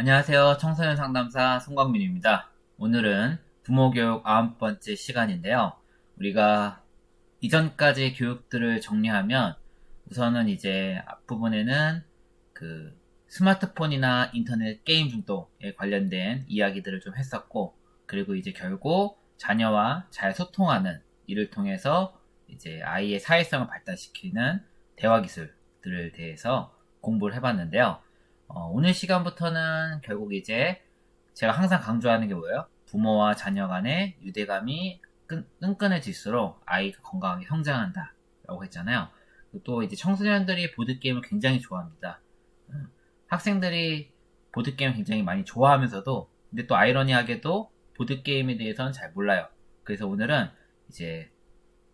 안녕하세요. 청소년 상담사 송광민입니다. 오늘은 부모교육 9번째 시간인데요. 우리가 이전까지 교육들을 정리하면 우선은 이제 앞부분에는 그 스마트폰이나 인터넷 게임 중독에 관련된 이야기들을 좀 했었고, 그리고 이제 결국 자녀와 잘 소통하는 이를 통해서 이제 아이의 사회성을 발달시키는 대화 기술들을 대해서 공부를 해봤는데요. 오늘 시간부터는 결국 이제 제가 항상 강조하는 게 뭐예요? 부모와 자녀 간의 유대감이 끈끈해질수록 아이가 건강하게 성장한다 라고 했잖아요. 또 이제 청소년들이 보드게임을 굉장히 좋아합니다. 학생들이 보드게임을 굉장히 많이 좋아하면서도 근데 또 아이러니하게도 보드게임에 대해서는 잘 몰라요. 그래서 오늘은 이제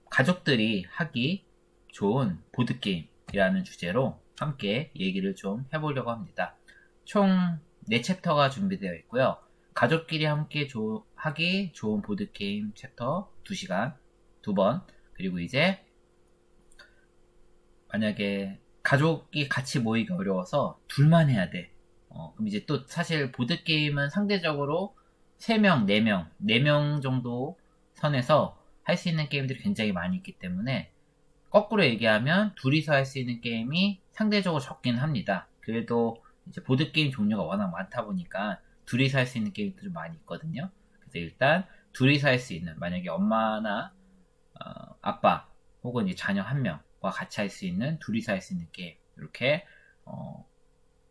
가족들이 하기 좋은 보드게임이라는 주제로 함께 얘기를 좀 해보려고 합니다. 총 4챕터가 준비되어 있고요. 가족끼리 함께 하기 좋은 보드게임 챕터 2시간, 2번. 그리고 이제 만약에 가족이 같이 모이기 어려워서 둘만 해야 돼. 그럼 이제 또 사실 보드게임은 상대적으로 3명, 4명, 4명 정도 선에서 할 수 있는 게임들이 굉장히 많이 있기 때문에 거꾸로 얘기하면 둘이서 할 수 있는 게임이 상대적으로 적긴 합니다. 그래도 이제 보드게임 종류가 워낙 많다 보니까 둘이서 할 수 있는 게임도 좀 많이 있거든요. 그래서 일단 둘이서 할 수 있는 만약에 엄마나 아빠 혹은 이제 자녀 한 명과 같이 할 수 있는 둘이서 할 수 있는 게임 이렇게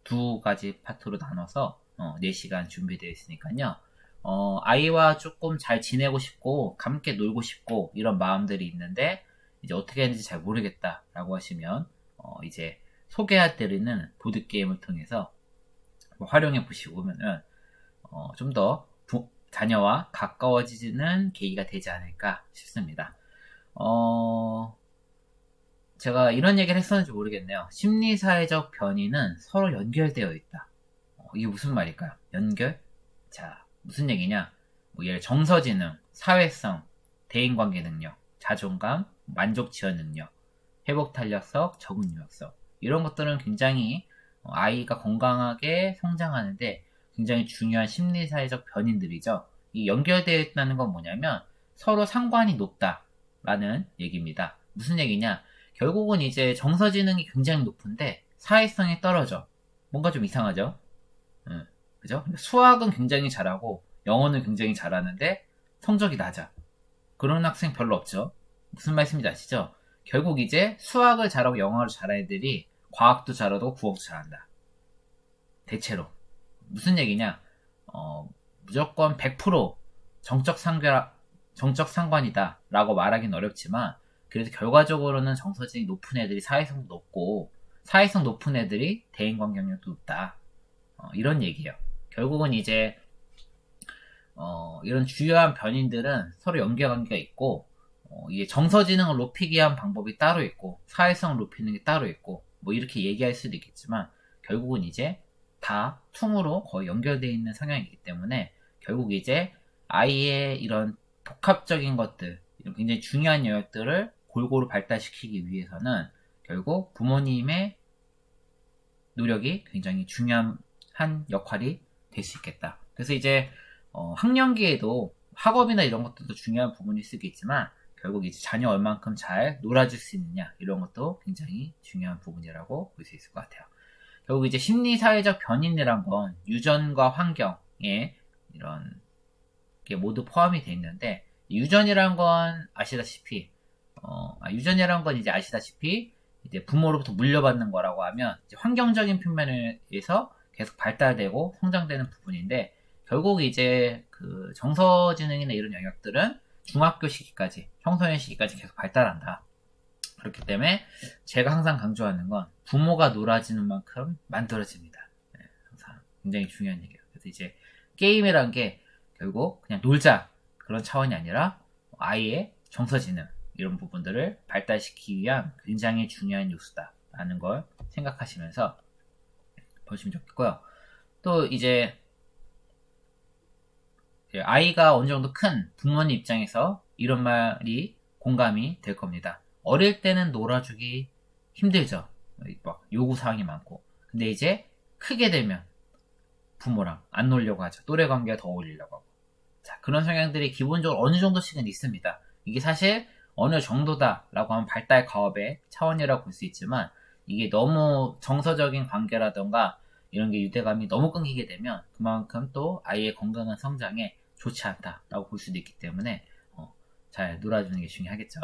2가지 파트로 나눠서 4시간 준비되어 있으니까요. 아이와 조금 잘 지내고 싶고 함께 놀고 싶고 이런 마음들이 있는데 이제 어떻게 하는지 잘 모르겠다라고 하시면 이제 소개해드리는 보드게임을 통해서 활용해 보시면은 좀 더 자녀와 가까워지는 계기가 되지 않을까 싶습니다. 제가 이런 얘기를 했었는지 모르겠네요. 심리사회적 변이는 서로 연결되어 있다. 이게 무슨 말일까요? 연결? 자, 무슨 얘기냐? 뭐 예를 정서지능, 사회성, 대인관계 능력, 자존감, 만족 지원 능력, 회복 탄력성, 적응 유연성 이런 것들은 굉장히 아이가 건강하게 성장하는데 굉장히 중요한 심리사회적 변인들이죠. 이 연결되어 있다는 건 뭐냐면 서로 상관이 높다라는 얘기입니다. 무슨 얘기냐? 결국은 이제 정서지능이 굉장히 높은데 사회성이 떨어져. 뭔가 좀 이상하죠? 그죠? 수학은 굉장히 잘하고 영어는 굉장히 잘하는데 성적이 낮아. 그런 학생 별로 없죠. 무슨 말씀인지 아시죠? 결국 이제 수학을 잘하고 영어를 잘하는 애들이 과학도 잘하고 국어도 잘한다. 대체로. 무슨 얘기냐? 무조건 100% 정적 상관이다 라고 말하기는 어렵지만 그래도 결과적으로는 정서진이 높은 애들이 사회성도 높고 사회성 높은 애들이 대인관계력도 높다. 이런 얘기예요. 결국은 이제 이런 주요한 변인들은 서로 연계관계가 있고 이게 정서지능을 높이기 위한 방법이 따로 있고 사회성을 높이는 게 따로 있고 뭐 이렇게 얘기할 수도 있겠지만 결국은 이제 다 퉁으로 거의 연결되어 있는 성향이기 때문에 결국 이제 아이의 이런 복합적인 것들 이런 굉장히 중요한 영역들을 골고루 발달시키기 위해서는 결국 부모님의 노력이 굉장히 중요한 역할이 될 수 있겠다. 그래서 이제 학령기에도 학업이나 이런 것들도 중요한 부분일 수 있겠지만 결국 이제 자녀 얼만큼 잘 놀아줄 수 있느냐 이런 것도 굉장히 중요한 부분이라고 볼 수 있을 것 같아요. 결국 이제 심리사회적 변인이란 건 유전과 환경에 이런 게 모두 포함이 되어 있는데 유전이란 건 아시다시피 유전이란 건 이제 아시다시피 이제 부모로부터 물려받는 거라고 하면 이제 환경적인 측면에서 계속 발달되고 성장되는 부분인데 결국 이제 그 정서지능이나 이런 영역들은 중학교 시기까지 청소년 시기까지 계속 발달한다. 그렇기 때문에 제가 항상 강조하는 건 부모가 놀아지는 만큼 만들어집니다. 네, 항상 굉장히 중요한 얘기예요. 그래서 이제 게임이란 게 결국 그냥 놀자 그런 차원이 아니라 아이의 정서지능 이런 부분들을 발달시키기 위한 굉장히 중요한 요소다라는 걸 생각하시면서 보시면 좋겠고요. 또 이제 아이가 어느 정도 큰 부모님 입장에서 이런 말이 공감이 될 겁니다. 어릴 때는 놀아주기 힘들죠. 막 요구사항이 많고. 근데 이제 크게 되면 부모랑 안 놀려고 하죠. 또래 관계가 더 어울리려고 하고. 자, 그런 성향들이 기본적으로 어느 정도씩은 있습니다. 이게 사실 어느 정도다라고 하면 발달 과업의 차원이라고 볼 수 있지만 이게 너무 정서적인 관계라던가 이런 게 유대감이 너무 끊기게 되면 그만큼 또 아이의 건강한 성장에 좋지 않다라고 볼 수도 있기 때문에 잘 놀아주는 게 중요하겠죠.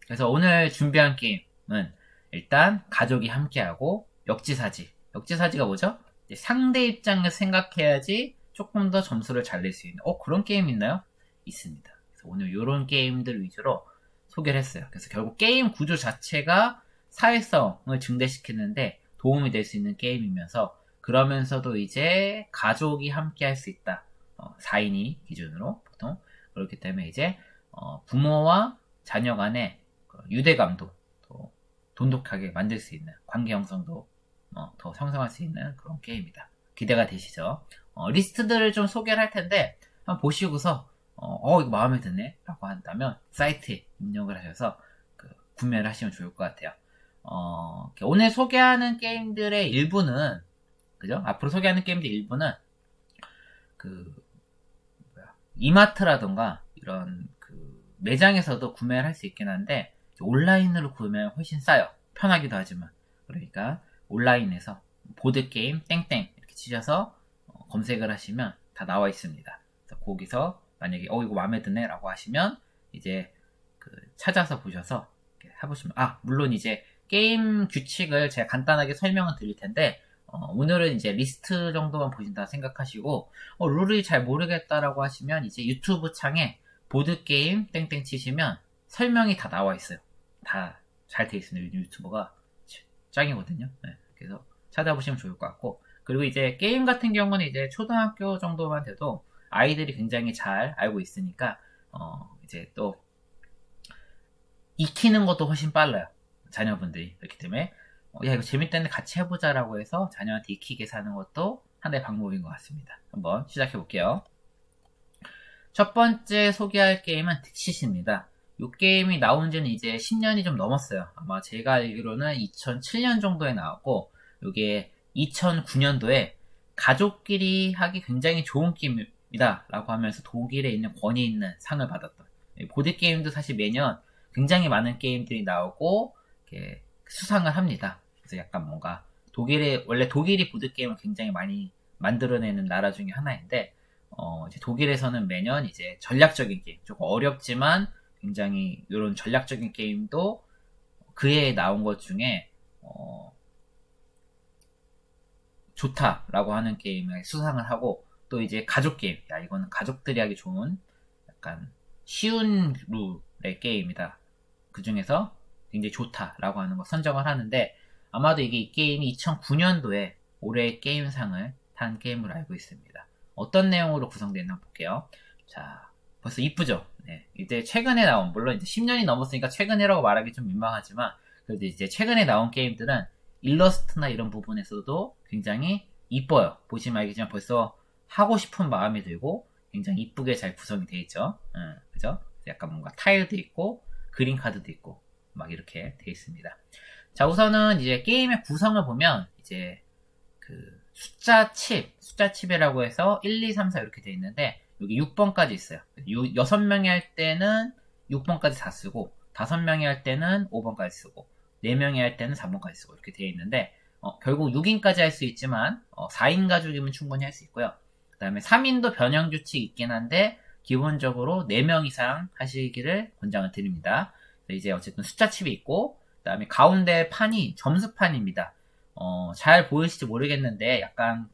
그래서 오늘 준비한 게임은 일단 가족이 함께하고 역지사지. 역지사지가 뭐죠? 상대 입장에서 생각해야지 조금 더 점수를 잘 낼 수 있는 그런 게임 있나요? 있습니다. 그래서 오늘 이런 게임들 위주로 소개를 했어요. 그래서 결국 게임 구조 자체가 사회성을 증대시키는데 도움이 될 수 있는 게임이면서 그러면서도 이제 가족이 함께 할 수 있다. 4인이 기준으로 보통 그렇기 때문에 이제 부모와 자녀 간의 유대감도 더 돈독하게 만들 수 있는 관계 형성도 더 형성할 수 있는 그런 게임이다. 기대가 되시죠? 리스트들을 좀 소개를 할 텐데 한번 보시고서 이거 마음에 드네 라고 한다면 사이트에 입력을 하셔서 구매를 하시면 좋을 것 같아요. 오늘 소개하는 게임들의 일부는 그죠? 앞으로 소개하는 게임들 일부는 이마트라던가 이런 매장에서도 구매를 할 수 있긴 한데 온라인으로 구매하면 훨씬 싸요. 편하기도 하지만 그러니까 온라인에서 보드게임 땡땡 이렇게 치셔서 검색을 하시면 다 나와 있습니다. 그래서 거기서 만약에 이거 마음에 드네 라고 하시면 이제 찾아서 보셔서 해보시면 물론 이제 게임 규칙을 제가 간단하게 설명을 드릴 텐데 오늘은 이제 리스트 정도만 보신다 생각하시고 룰을 잘 모르겠다라고 하시면 이제 유튜브 창에 보드게임 땡땡 치시면 설명이 다 나와 있어요. 다 잘 돼 있습니다. 유튜버가 짱이거든요. 네, 그래서 찾아보시면 좋을 것 같고 그리고 이제 게임 같은 경우는 이제 초등학교 정도만 돼도 아이들이 굉장히 잘 알고 있으니까 이제 또 익히는 것도 훨씬 빨라요. 자녀분들이 그렇기 때문에 이거 재밌다는데 같이 해보자라고 해서 자녀한테 익히게 사는 것도 하나의 방법인 것 같습니다. 한번 시작해 볼게요. 첫 번째 소개할 게임은 딕시시입니다. 이 게임이 나온 지는 이제 10년이 좀 넘었어요. 아마 제가 알기로는 2007년 정도에 나왔고 이게 2009년도에 가족끼리 하기 굉장히 좋은 게임이다 라고 하면서 독일에 있는 권위 있는 상을 받았던 보드게임도 사실 매년 굉장히 많은 게임들이 나오고 이렇게 수상을 합니다. 그래서 약간 뭔가 원래 독일이 보드게임을 굉장히 많이 만들어내는 나라 중에 하나인데 이제 독일에서는 매년 이제 전략적인 게임, 조금 어렵지만 굉장히 이런 전략적인 게임도 그해 나온 것 중에 좋다라고 하는 게임을 수상을 하고 또 이제 가족 게임, 이거는 가족들이 하기 좋은 약간 쉬운 룰의 게임이다. 그 중에서 굉장히 좋다라고 하는 거 선정을 하는데 아마도 이 게임이 2009년도에 올해의 게임상을 탄 게임으로 알고 있습니다. 어떤 내용으로 구성되어 있나 볼게요. 자, 벌써 이쁘죠? 네. 이제 최근에 나온, 물론 이제 10년이 넘었으니까 최근이라고 말하기 좀 민망하지만, 그래도 이제 최근에 나온 게임들은 일러스트나 이런 부분에서도 굉장히 이뻐요. 보시면 알겠지만 벌써 하고 싶은 마음이 들고 굉장히 이쁘게 잘 구성이 되어 있죠. 그죠? 약간 뭔가 타일도 있고, 그린 카드도 있고, 막 이렇게 되어 있습니다. 자, 우선은 이제 게임의 구성을 보면, 이제 숫자 칩이라고 해서 1, 2, 3, 4 이렇게 되어 있는데 여기 6번까지 있어요. 6명이 할 때는 6번까지 다 쓰고 5명이 할 때는 5번까지 쓰고 4명이 할 때는 4번까지 쓰고 이렇게 되어 있는데 결국 6인까지 할 수 있지만 4인 가족이면 충분히 할 수 있고요. 그 다음에 3인도 변형 규칙이 있긴 한데 기본적으로 4명 이상 하시기를 권장을 드립니다. 이제 어쨌든 숫자 칩이 있고 그 다음에 가운데 판이 점수판입니다. 잘 보이실지 모르겠는데 약간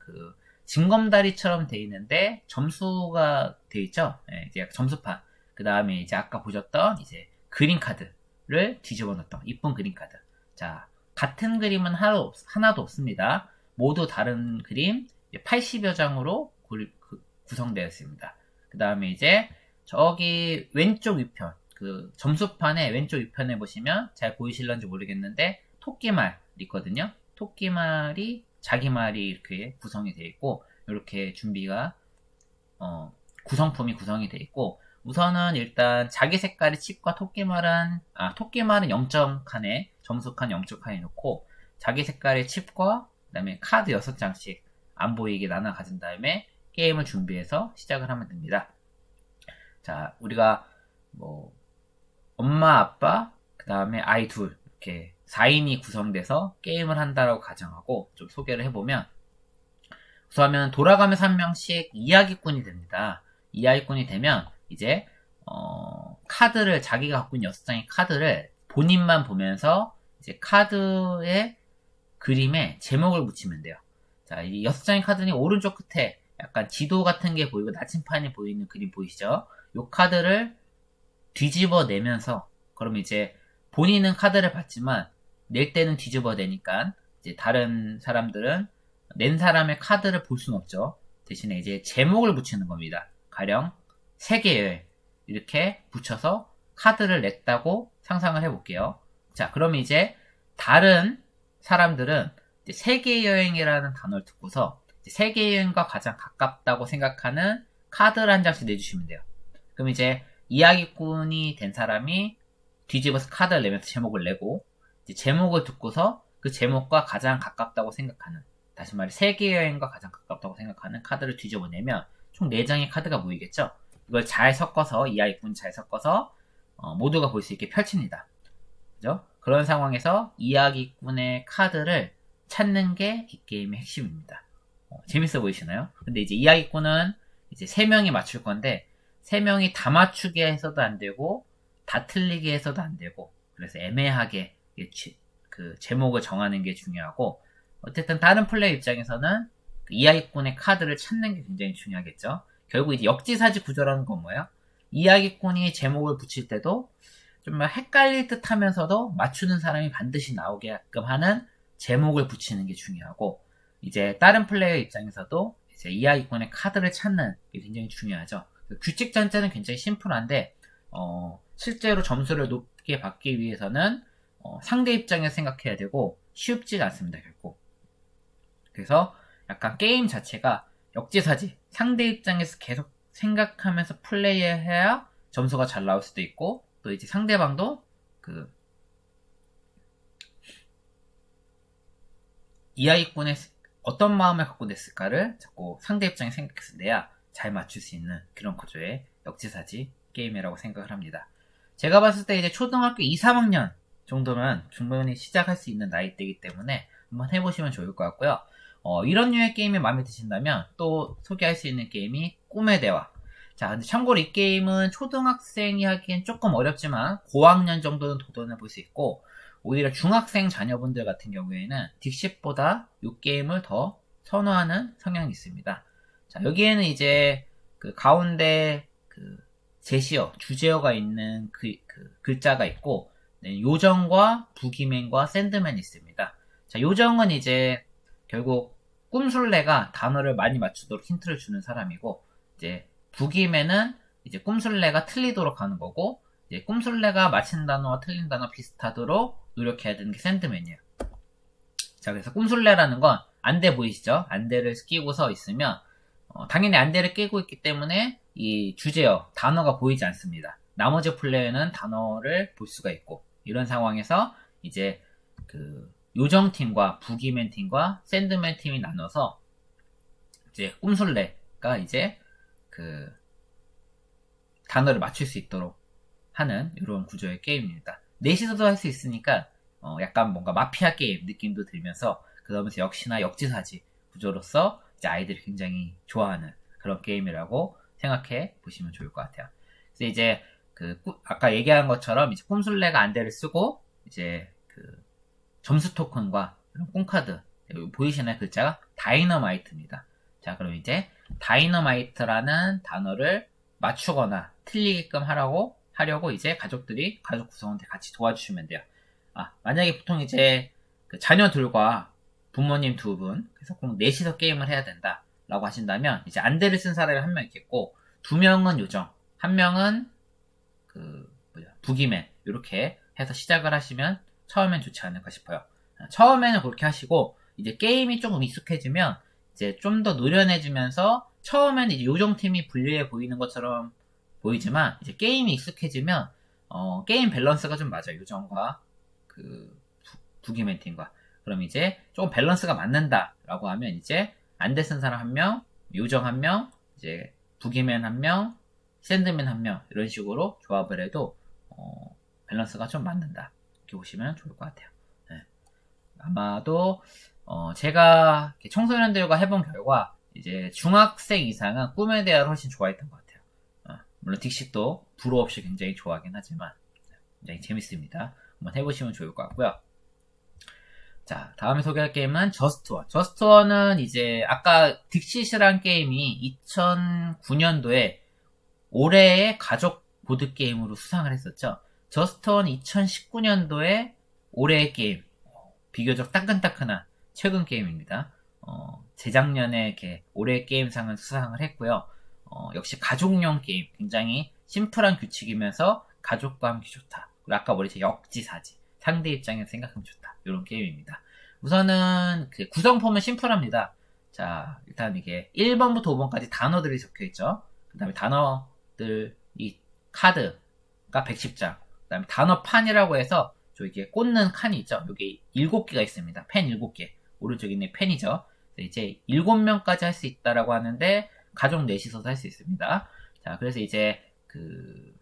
징검다리처럼 돼 있는데 점수가 돼 있죠. 네, 이제 점수판. 그 다음에 이제 아까 보셨던 이제 그림 카드를 뒤집어 놓았던 이쁜 그림 카드. 자, 같은 그림은 하나도 없습니다. 모두 다른 그림 80여 장으로 구성되어 있습니다. 그 다음에 이제 저기 왼쪽 위편, 점수판의 왼쪽 위편에 보시면 잘 보이실런지 모르겠는데 토끼말 있거든요. 토끼말이 자기 말이 이렇게 구성이 되어 있고 이렇게 준비가 구성품이 구성이 되어 있고 우선은 일단 자기 색깔의 칩과 토끼말은 0점 칸에 점수 칸 0점 칸에 놓고 자기 색깔의 칩과 그 다음에 카드 6장씩 안 보이게 나눠 가진 다음에 게임을 준비해서 시작을 하면 됩니다. 자, 우리가 뭐 엄마, 아빠, 그 다음에 아이 둘 이렇게 4인이 구성돼서 게임을 한다라고 가정하고 좀 소개를 해보면, 우선은 돌아가면서 한 명씩 이야기꾼이 됩니다. 이야기꾼이 되면 이제 카드를, 자기가 갖고 있는 6장의 카드를 본인만 보면서 이제 카드의 그림에 제목을 붙이면 돼요. 자, 이 6장의 카드는 오른쪽 끝에 약간 지도 같은 게 보이고 나침판이 보이는 그림 보이시죠? 이 카드를 뒤집어 내면서, 그럼 이제 본인은 카드를 봤지만 낼 때는 뒤집어 내니까 이제 다른 사람들은 낸 사람의 카드를 볼 수는 없죠. 대신에 이제 제목을 붙이는 겁니다. 가령 3개의 이렇게 붙여서 카드를 냈다고 상상을 해볼게요. 자, 그럼 이제 다른 사람들은 이제 세계 여행이라는 단어를 듣고서 세계 여행과 가장 가깝다고 생각하는 카드를 한 장씩 내주시면 돼요. 그럼 이제 이야기꾼이 된 사람이 뒤집어서 카드를 내면서 제목을 내고, 이제 제목을 듣고서 그 제목과 가장 가깝다고 생각하는, 다시 말해 세계 여행과 가장 가깝다고 생각하는 카드를 뒤집어 내면 총 4장의 카드가 모이겠죠. 이걸 잘 섞어서, 이야기꾼이 잘 섞어서 모두가 볼 수 있게 펼칩니다. 그죠? 그런 상황에서 이야기꾼의 카드를 찾는 게 이 게임의 핵심입니다. 재밌어 보이시나요? 근데 이제 이야기꾼은 이제 3명이 맞출 건데, 3명이 다 맞추게 해서도 안 되고 다 틀리게 해서도 안 되고, 그래서 애매하게 그 제목을 정하는 게 중요하고, 어쨌든 다른 플레이 입장에서는 그 이야기꾼의 카드를 찾는 게 굉장히 중요하겠죠. 결국 이제 역지사지 구조라는 건 뭐예요? 이야기꾼이 제목을 붙일 때도 좀 헷갈릴 듯 하면서도 맞추는 사람이 반드시 나오게끔 하는 제목을 붙이는 게 중요하고, 이제 다른 플레이어 입장에서도 이제 이야기꾼의 카드를 찾는 게 굉장히 중요하죠. 규칙 전체는 굉장히 심플한데 실제로 점수를 높게 받기 위해서는 상대 입장에서 생각해야 되고 쉽지가 않습니다, 결국. 그래서 약간 게임 자체가 역지사지, 상대 입장에서 계속 생각하면서 플레이해야 점수가 잘 나올 수도 있고, 또 이제 상대방도 그 이야기꾼의 어떤 마음을 갖고 냈을까를 자꾸 상대 입장에 생각해서 내야 잘 맞출 수 있는 그런 구조의 역지사지 게임이라고 생각을 합니다. 제가 봤을 때 이제 초등학교 2, 3학년 정도면 충분히 시작할 수 있는 나이대이기 때문에 한번 해보시면 좋을 것 같고요. 이런 류의 게임이 마음에 드신다면 또 소개할 수 있는 게임이 꿈의 대화. 자, 근데 참고로 이 게임은 초등학생이 하기엔 조금 어렵지만 고학년 정도는 도전해 볼 수 있고, 오히려 중학생 자녀분들 같은 경우에는 딕십보다 이 게임을 더 선호하는 성향이 있습니다. 자, 여기에는 이제 그 가운데 그 제시어, 주제어가 있는 그 글자가 있고, 네, 요정과 부기맨과 샌드맨이 있습니다. 자, 요정은 이제 결국 꿈술래가 단어를 많이 맞추도록 힌트를 주는 사람이고, 이제 부기맨은 이제 꿈술래가 틀리도록 하는 거고, 이제 꿈술래가 맞힌 단어와 틀린 단어 비슷하도록 노력해야 되는 게 샌드맨이에요. 자, 그래서 꿈술래라는 건 안대 보이시죠? 안대를 끼고서 있으면 당연히 안대를 끼고 있기 때문에 이 주제어, 단어가 보이지 않습니다. 나머지 플레이어는 단어를 볼 수가 있고, 이런 상황에서 이제 그 요정팀과 부기맨 팀과 샌드맨 팀이 나눠서 이제 꿈술래가 이제 그 단어를 맞출 수 있도록 하는 이런 구조의 게임입니다. 넷이서도 할 수 있으니까 약간 뭔가 마피아 게임 느낌도 들면서, 그러면서 역시나 역지사지 구조로서 이제 아이들이 굉장히 좋아하는 그런 게임이라고 생각해 보시면 좋을 것 같아요. 그래서 이제 아까 얘기한 것처럼 이제 꿈술래가 안대를 쓰고 이제 그 점수 토큰과 이런 꿈카드, 보이시나요? 글자가 다이너마이트입니다. 자, 그럼 이제 다이너마이트라는 단어를 맞추거나 틀리게끔 하려고 이제 가족 구성원들 같이 도와주시면 돼요. 만약에 보통 이제 그 자녀 둘과 부모님 2분, 그래서 꼭 넷이서 게임을 해야 된다라고 하신다면, 이제 안대를 쓴 사람이 1명 있겠고, 2명은 요정, 1명은 부기맨, 이렇게 해서 시작을 하시면 처음엔 좋지 않을까 싶어요. 처음에는 그렇게 하시고, 이제 게임이 조금 익숙해지면 이제 좀 더 노련해지면서, 처음에는 이제 요정팀이 불리해 보이는 것처럼 보이지만, 이제 게임이 익숙해지면 게임 밸런스가 좀 맞아요. 요정과 부기맨 팀과. 그럼 이제 조금 밸런스가 맞는다라고 하면 이제 안대 쓴 사람 1명, 요정 1명, 이제 부기맨 1명, 샌드맨 1명 이런 식으로 조합을 해도 밸런스가 좀 맞는다. 이렇게 보시면 좋을 것 같아요. 네. 아마도 제가 청소년들과 해본 결과 이제 중학생 이상은 꿈에 대하여 훨씬 좋아했던 것 같아요. 물론 딕식도 불호 없이 굉장히 좋아하긴 하지만 굉장히 재밌습니다. 한번 해보시면 좋을 것 같고요. 자, 다음에 소개할 게임은 저스트워. 저스트워는 이제 아까 딕시스란 게임이 2009년도에 올해의 가족 보드게임으로 수상을 했었죠. 저스트워는 2019년도에 올해의 게임, 비교적 따끈따끈한 최근 게임입니다. 재작년에 이렇게 올해의 게임상을 수상을 했고요. 역시 가족용 게임, 굉장히 심플한 규칙이면서 가족과 함께 좋다. 그리고 아까 말했죠, 역지사지. 상대 입장에서 생각하면 좋다. 이런 게임입니다. 우선은 그 구성품은 심플합니다. 자, 일단 이게 1번부터 5번까지 단어들이 적혀있죠. 그 다음에 단어들, 이 카드가 110장. 그 다음에 단어판이라고 해서 이게 꽂는 칸이 있죠. 여기 7개가 있습니다. 펜 7개. 오른쪽에 있는 펜이죠. 이제 7명까지 할 수 있다라고 하는데 가족 넷이서도 할 수 있습니다. 자, 그래서 이제 그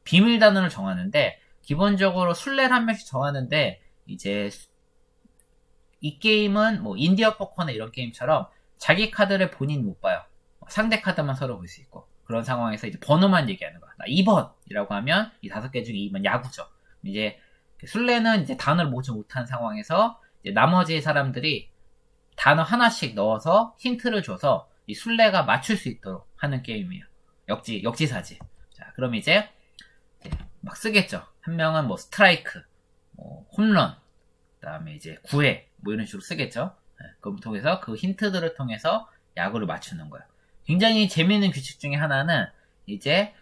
비밀 단어를 정하는데 기본적으로 술래를 한 명씩 정하는데 이제 이 게임은 뭐 인디어 포커나 이런 게임처럼 자기 카드를 본인이 못 봐요. 상대 카드만 서로 볼 수 있고 그런 상황에서 이제 번호만 얘기하는 거야. 나 2번이라고 하면 이 5개 중에 2번 야구죠. 이제 술래는 이제 단어를 모지 못한 상황에서 이제 나머지 사람들이 단어 하나씩 넣어서 힌트를 줘서 이 술래가 맞출 수 있도록 하는 게임이에요. 역지사지. 자, 그럼 이제 막 쓰겠죠. 한 명은 뭐 스트라이크, 뭐 홈런, 그 다음에 이제 구회, 뭐 이런 식으로 쓰겠죠. 그걸 통해서 그 힌트들을 통해서 야구를 맞추는 거예요. 굉장히 재미있는 규칙 중에 하나는 이제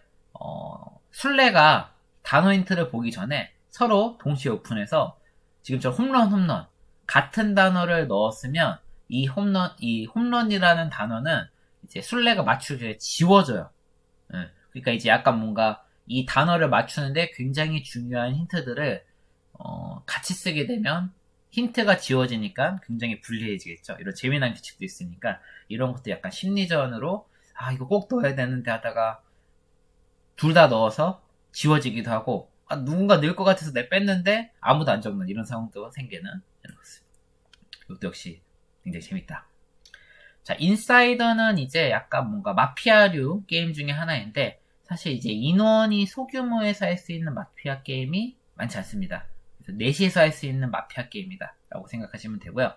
술래가 단어 힌트를 보기 전에 서로 동시에 오픈해서 지금처럼 홈런 같은 단어를 넣었으면 이 홈런이라는 단어는 이제 술래가 맞추기 전에 지워져요. 그러니까 이제 약간 뭔가 이 단어를 맞추는데 굉장히 중요한 힌트들을 같이 쓰게 되면 힌트가 지워지니까 굉장히 불리해지겠죠. 이런 재미난 규칙도 있으니까 이런 것도 약간 심리전으로 이거 꼭 넣어야 되는데 하다가 둘 다 넣어서 지워지기도 하고 누군가 넣을 것 같아서 내 뺐는데 아무도 안 적는 이런 상황도 생기는 이런 것입니다. 이것도 역시 굉장히 재밌다. 자, 인사이더는 이제 약간 뭔가 마피아류 게임 중에 하나인데 사실 이제 인원이 소규모에서 할 수 있는 마피아 게임이 많지 않습니다. 그래서 넷이서 할 수 있는 마피아 게임이다 라고 생각하시면 되고요.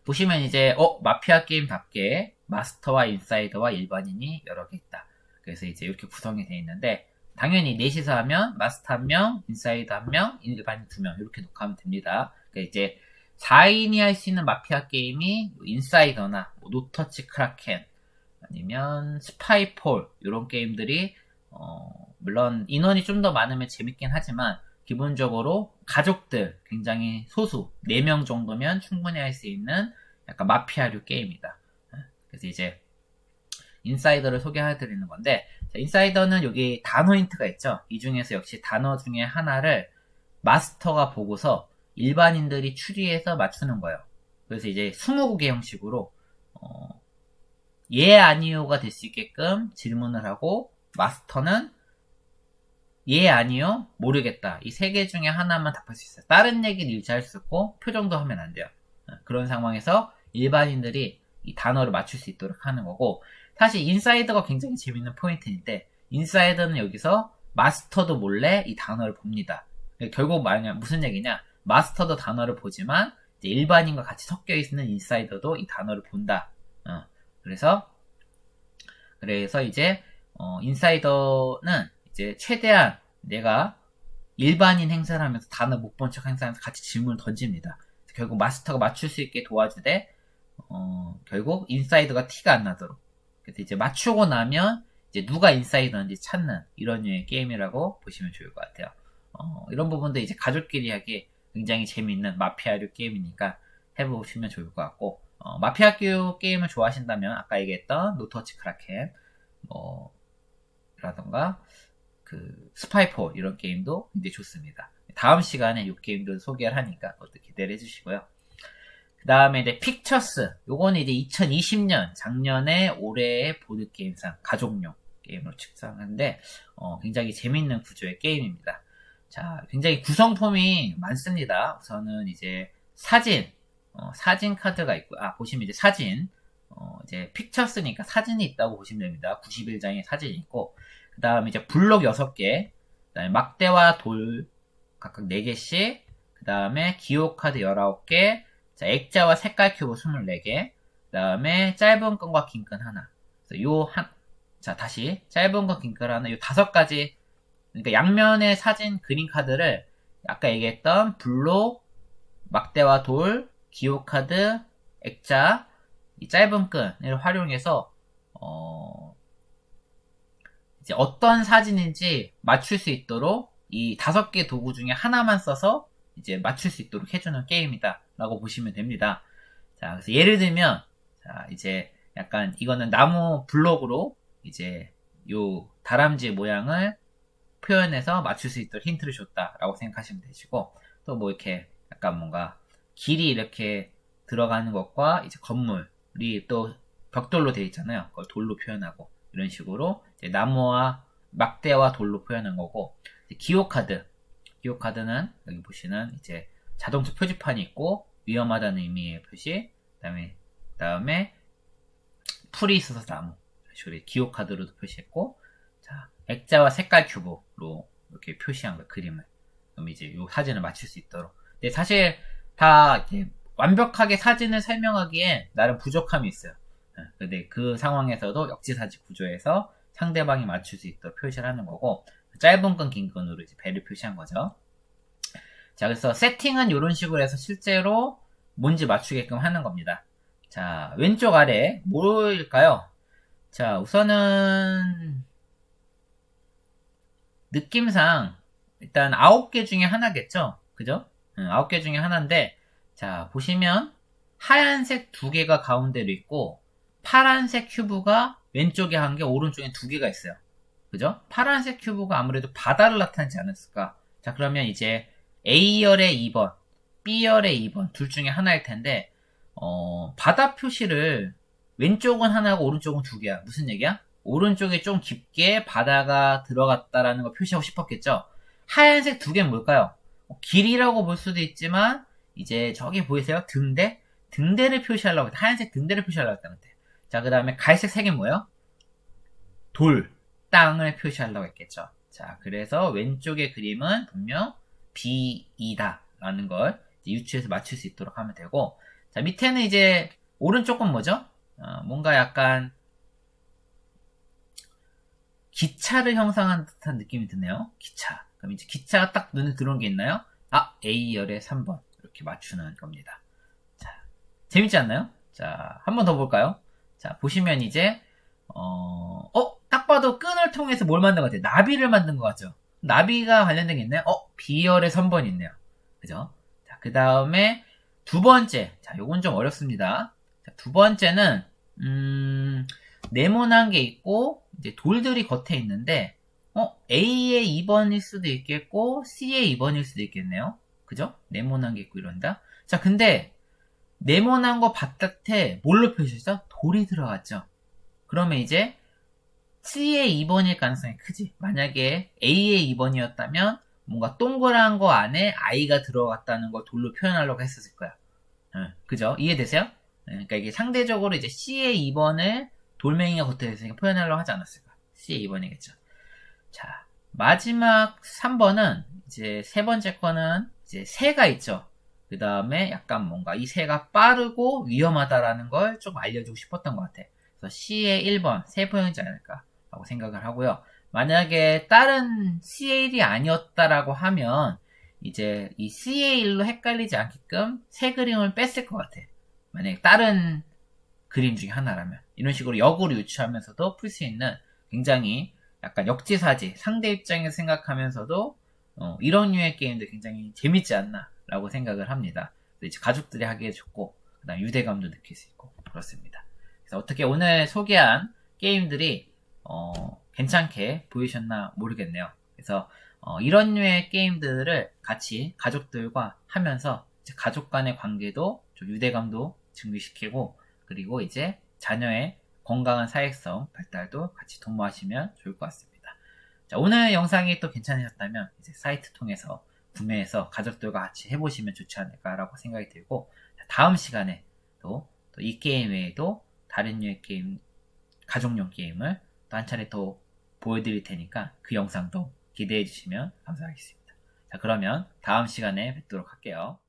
보시면 이제 마피아 게임답게 마스터와 인사이더와 일반인이 여러 개 있다. 그래서 이제 이렇게 구성이 되어 있는데 당연히 넷이서 하면 마스터 1명, 인사이더 1명, 일반인 2명 이렇게 녹화하면 됩니다. 그러니까 이제 4인이 할 수 있는 마피아 게임이 인사이더나 노터치 크라켄 아니면 스파이폴 이런 게임들이 물론 인원이 좀 더 많으면 재밌긴 하지만 기본적으로 가족들 굉장히 소수 4명 정도면 충분히 할 수 있는 약간 마피아류 게임이다. 그래서 이제 인사이더를 소개해드리는 건데 인사이더는 여기 단어 힌트가 있죠. 이 중에서 역시 단어 중에 하나를 마스터가 보고서 일반인들이 추리해서 맞추는 거예요. 그래서 이제 20곡의 형식으로 예 아니요가 될 수 있게끔 질문을 하고 마스터는 예 아니요 모르겠다 이 3개 중에 하나만 답할 수 있어요. 다른 얘기를 일치할 수 있고 표정도 하면 안 돼요. 그런 상황에서 일반인들이 이 단어를 맞출 수 있도록 하는 거고 사실 인사이더가 굉장히 재밌는 포인트인데 인사이더는 여기서 마스터도 몰래 이 단어를 봅니다. 결국 무슨 얘기냐 마스터도 단어를 보지만 이제 일반인과 같이 섞여 있는 인사이더도 이 단어를 본다. 그래서 이제 인사이더는 이제 최대한 내가 일반인 행사를 하면서 단어 못 본 척 행사하면서 같이 질문을 던집니다. 결국 마스터가 맞출 수 있게 도와주되 결국 인사이더가 티가 안 나도록 그래서 이제 맞추고 나면 이제 누가 인사이더인지 찾는 이런 류의 게임이라고 보시면 좋을 것 같아요. 이런 부분도 이제 가족끼리 하기 굉장히 재미있는 마피아류 게임이니까 해보시면 좋을 것 같고 마피아류 게임을 좋아하신다면 아까 얘기했던 노터치 크라켄 라던가 그 스파이폴 이런 게임도 굉장히 좋습니다. 다음 시간에 이 게임도 소개를 하니까 그것도 기대를 해주시고요. 그 다음에 이제 픽처스. 요거는 이제 2020년, 작년에 올해의 보드게임상 가족용 게임으로 측정하는데, 굉장히 재밌는 구조의 게임입니다. 자, 굉장히 구성품이 많습니다. 우선은 이제 사진 카드가 있고, 보시면 이제 사진, 이제 픽처스니까 사진이 있다고 보시면 됩니다. 91장의 사진이 있고, 그 다음에 이제 블록 6개, 그 다음에 막대와 돌 각각 4개씩, 그 다음에 기호 카드 19개, 자, 액자와 색깔 큐브 24개, 그 다음에 짧은 끈과 긴 끈 하나. 자, 다시, 짧은 건 긴 끈 하나, 요 5가지, 그러니까 양면의 사진 그림 카드를 아까 얘기했던 블록, 막대와 돌, 기호 카드, 액자, 이 짧은 끈을 활용해서, 이제 어떤 사진인지 맞출 수 있도록 이 5개 도구 중에 하나만 써서 이제 맞출 수 있도록 해주는 게임이다 라고 보시면 됩니다. 자, 그래서 예를 들면, 자, 이제 약간 이거는 나무 블록으로 이제 요 다람쥐 모양을 표현해서 맞출 수 있도록 힌트를 줬다라고 생각하시면 되시고, 또 뭐 이렇게 약간 뭔가 길이 이렇게 들어가는 것과 이제 건물이 또 벽돌로 되어 있잖아요. 그걸 돌로 표현하고 이런 식으로 이제 나무와 막대와 돌로 표현한 거고, 기호 카드는 여기 보시는 이제 자동차 표지판이 있고 위험하다는 의미의 표시, 그다음에 풀이 있어서 나무, 기호 카드로도 표시했고, 자, 액자와 색깔 큐브로 이렇게 표시한 거 그림을. 그럼 이제 이 사진을 맞출 수 있도록. 근데 사실 다 이렇게 완벽하게 사진을 설명하기에 나름 부족함이 있어요. 근데 그 상황에서도 역지사지 구조에서 상대방이 맞출 수 있도록 표시를 하는 거고, 짧은 끈, 긴 끈으로 이제 배를 표시한 거죠. 자, 그래서 세팅은 이런 식으로 해서 실제로 뭔지 맞추게끔 하는 겁니다. 자, 왼쪽 아래 뭘까요? 자, 우선은 느낌상 일단 9개 중에 하나겠죠? 그죠? 9개 중에 하나인데, 자, 보시면 하얀색 2개가 가운데로 있고 파란색 큐브가 왼쪽에 1개, 오른쪽에 2개가 있어요. 그죠? 파란색 큐브가 아무래도 바다를 나타내지 않았을까? 자, 그러면 이제 A열의 2번, B열의 2번 둘 중에 하나일 텐데, 바다 표시를 왼쪽은 하나고 오른쪽은 2개야. 무슨 얘기야? 오른쪽에 좀 깊게 바다가 들어갔다라는 걸 표시하고 싶었겠죠? 하얀색 2개는 뭘까요? 길이라고 볼 수도 있지만, 이제 저기 보이세요? 등대를 표시하려고 했다. 하얀색 등대를 표시하려고 했다. 자, 그 다음에 갈색 3개 뭐예요? 땅을 표시하려고 했겠죠. 자, 그래서 왼쪽의 그림은 분명 B이다 라는 걸 유추해서 맞출 수 있도록 하면 되고, 자, 밑에는 이제 오른쪽은 뭐죠? 뭔가 약간 기차를 형상한 듯한 느낌이 드네요. 기차. 그럼 이제 기차가 딱 눈에 들어온 게 있나요? A열의 3번 이렇게 맞추는 겁니다. 자, 재밌지 않나요? 자, 한 번 더 볼까요? 자, 보시면 이제 딱 봐도 끈을 통해서 뭘 만든 것 같아요? 나비를 만든 것 같죠? 나비가 관련된 게 있나요? B열의 3번이 있네요. 그죠? 자, 그 다음에 두 번째. 자, 요건 좀 어렵습니다. 자, 두 번째는, 네모난 게 있고, 이제 돌들이 겉에 있는데, A의 2번일 수도 있겠고, C의 2번일 수도 있겠네요. 그죠? 네모난 게 있고 이런다. 자, 근데, 네모난 거 바깥에 뭘로 표시했죠? 돌이 들어갔죠. 그러면 이제, C의 2번일 가능성이 크지. 만약에 A의 2번이었다면 뭔가 동그란 거 안에 I가 들어갔다는 걸 돌로 표현하려고 했었을 거야. 그죠? 이해되세요? 그러니까 이게 상대적으로 이제 C의 2번을 돌멩이가 겉에 있으니까 표현하려고 하지 않았을까. C의 2번이겠죠. 자, 마지막 3번은 이제 세 번째 거는 이제 새가 있죠. 그 다음에 약간 뭔가 이 새가 빠르고 위험하다라는 걸 좀 알려주고 싶었던 것 같아. 그래서 C의 1번, 새 보이지 않을까 라고 생각을 하고요. 만약에 다른 CA1이 아니었다라고 하면 이제 이 CA1로 헷갈리지 않게끔 새 그림을 뺐을 것 같아. 만약에 다른 그림 중에 하나라면 이런 식으로 역으로 유추하면서도 풀 수 있는 굉장히 약간 역지사지 상대 입장에서 생각하면서도 이런 류의 게임도 굉장히 재밌지 않나 라고 생각을 합니다. 이제 가족들이 하기에 좋고 그다음 유대감도 느낄 수 있고 그렇습니다. 그래서 어떻게 오늘 소개한 게임들이 괜찮게 보이셨나 모르겠네요. 그래서 이런 류의 게임들을 같이 가족들과 하면서 가족 간의 관계도 좀 유대감도 증식시키고, 그리고 이제 자녀의 건강한 사회성 발달도 같이 도모하시면 좋을 것 같습니다. 자, 오늘 영상이 또 괜찮으셨다면 이제 사이트 통해서 구매해서 가족들과 같이 해보시면 좋지 않을까라고 생각이 들고, 다음 시간에 또 이 게임 외에도 다른 류의 게임, 가족용 게임을 또 한 차례 더 보여드릴 테니까 그 영상도 기대해 주시면 감사하겠습니다. 자, 그러면 다음 시간에 뵙도록 할게요.